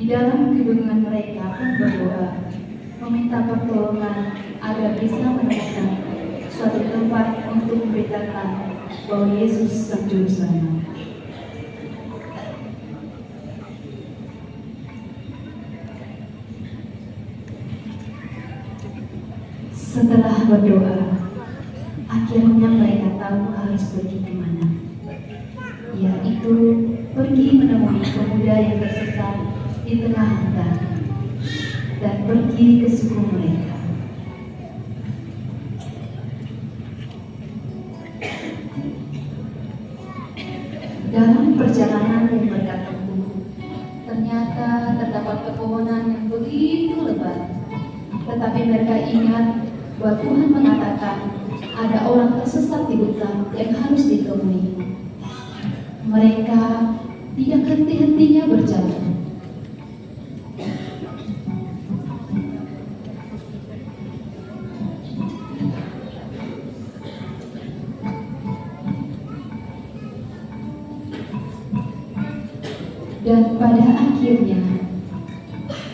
Di dalam kebingungan mereka pun berdoa, meminta pertolongan agar bisa menemukan suatu tempat untuk memberitakan bahwa Yesus Sang Juru Selamat. Setelah berdoa, akhirnya mereka tahu harus pergi kemana, yaitu pergi menemui pemuda yang tersesat di tengah hutan dan pergi ke suku mereka. Dalam perjalanan yang mereka tempuh, ternyata terdapat pepohonan yang begitu lebat. Tetapi mereka ingat bahwa Tuhan mengatakan ada orang tersesat di hutan yang harus ditemui. Mereka tidak henti-hentinya berjalan. Dan pada akhirnya,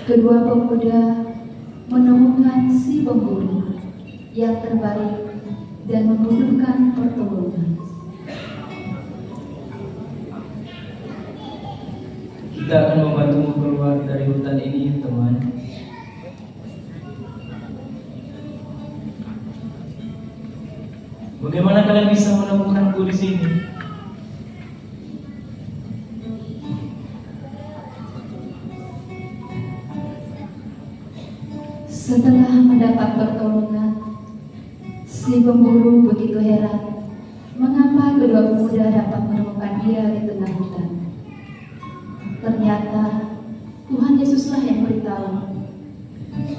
kedua pemuda menemukan si pemburu yang terbaring dan membutuhkan pertolongan. Kita akan membantumu keluar dari hutan ini, teman. Bagaimana kalian bisa menemukanku di sini? Setelah mendapat pertolongan, si pemburu begitu heran mengapa kedua pemuda dapat menemukan dia di tengah hutan. Ternyata Tuhan Yesuslah yang beritahu.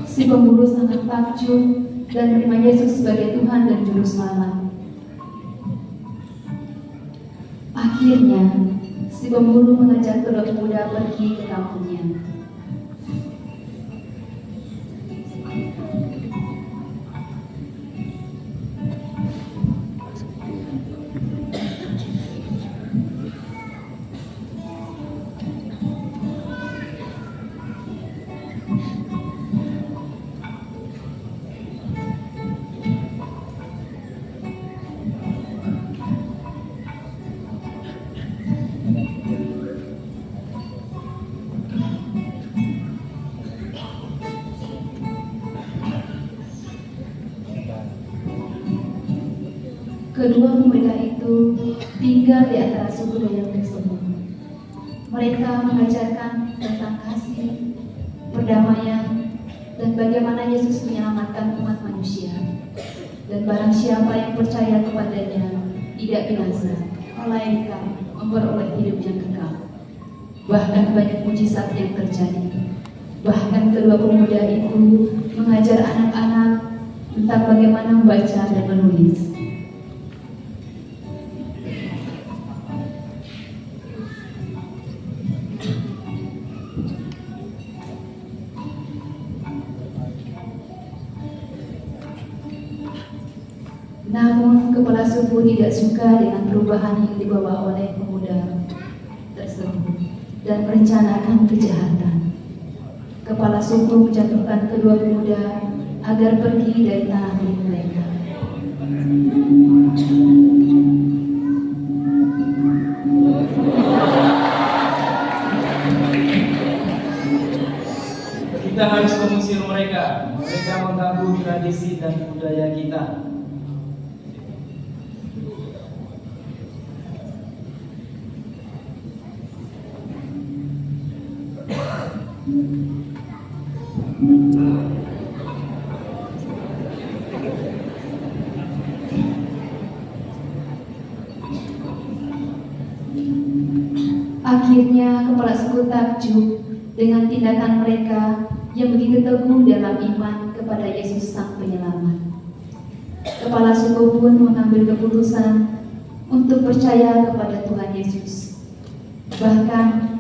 Si pemburu sangat takjub dan menerima Yesus sebagai Tuhan dan Juru Selamat. Akhirnya, si pemburu mengajak kedua pemuda pergi ke kampungnya. Kedua pemuda itu tinggal di antara suku Dayak tersebut. Mereka mengajarkan tentang kasih, perdamaian, dan bagaimana Yesus menyelamatkan umat manusia. Dan barang siapa yang percaya kepadanya tidak binasa, melainkan memperoleh hidup yang kekal. Bahkan banyak mujizat yang terjadi. Bahkan kedua pemuda itu mengajar anak-anak tentang bagaimana membaca dan menulis. Namun kepala suku tidak suka dengan perubahan yang dibawa oleh pemuda tersebut dan merencanakan kejahatan. Kepala suku menjatuhkan kedua pemuda agar pergi dari tanah milik mereka. Kita harus mengusir mereka. Mereka mengganggu tradisi dan budaya kita. Akhirnya kepala suku takjub dengan tindakan mereka yang begitu teguh dalam iman kepada Yesus Sang Penyelamat. Kepala suku pun mengambil keputusan untuk percaya kepada Tuhan Yesus. Bahkan